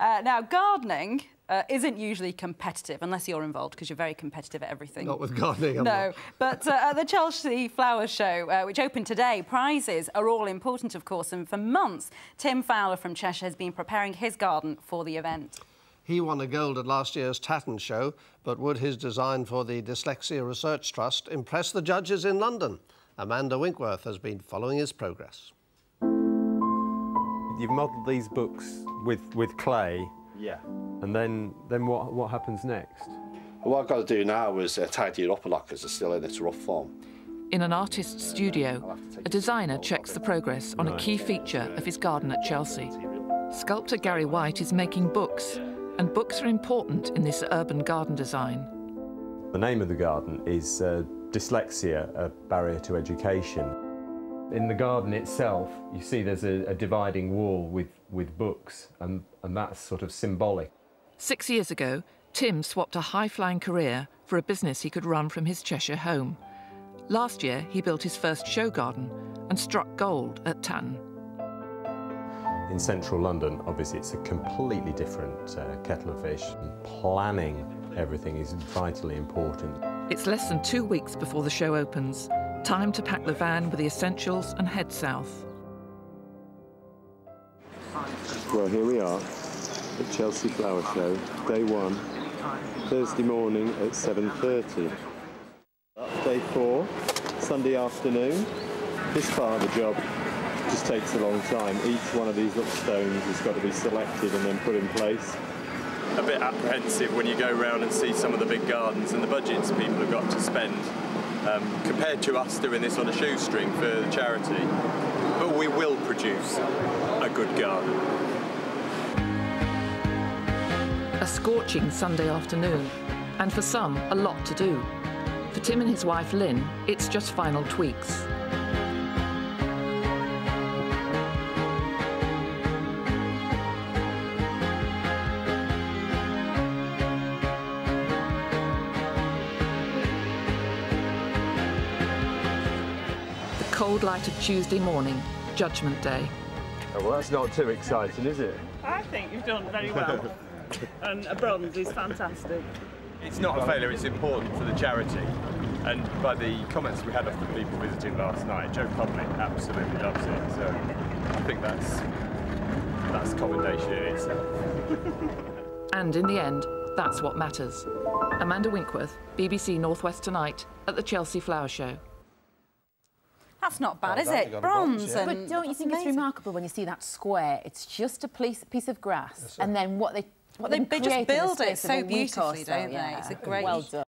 Now, gardening isn't usually competitive, unless you're involved, because you're very competitive at everything. Not with gardening, I'm No, not. but at the Chelsea Flower Show, which opened today, prizes are all important, of course, and for months, Tim Fowler from Cheshire has been preparing his garden for the event. He won a gold at last year's Tatton Show, but would his design for the Dyslexia Research Trust impress the judges in London? Amanda Winkworth has been following his progress. You've modelled these books with clay. Yeah. And then what happens next? What I've got to do now is tidy it up a lot because it's still in its rough form. In an artist's studio, a designer checks the progress on a key feature of his garden at Chelsea. Sculptor Gary White is making books, and books are important in this urban garden design. The name of the garden is Dyslexia, a Barrier to Education. In the garden itself, you see there's a dividing wall with books, and that's sort of symbolic. 6 years ago, Tim swapped a high-flying career for a business he could run from his Cheshire home. Last year, he built his first show garden and struck gold at Tatton. In central London, obviously, it's a completely different kettle of fish. Planning everything is vitally important. It's less than 2 weeks before the show opens. Time to pack the van with the essentials and head south. Well, here we are at Chelsea Flower Show, day one, Thursday morning at 7:30. Day 4, Sunday afternoon. This part of the job just takes a long time. Each one of these little stones has got to be selected and then put in place. A bit apprehensive when you go around and see some of the big gardens and the budgets people have got to spend compared to us doing this on a shoestring for the charity. But we will produce a good garden. A scorching Sunday afternoon, and for some, a lot to do. For Tim and his wife Lynn, it's just final tweaks. Cold light of Tuesday morning, Judgment Day. Oh, well, that's not too exciting, is it? I think you've done very well. And a bronze is fantastic. It's not a failure, it's important for the charity. And by the comments we had of the people visiting last night, Joe Conley absolutely loves it. So I think that's commendation in itself. And in the end, that's what matters. Amanda Winkworth, BBC North West Tonight, at the Chelsea Flower Show. That's not bad, is it? Bronze. Yeah. But don't you think it's remarkable when you see that square? It's just a piece of grass, and then what they just build it so beautifully, don't they? It's a great... Well done.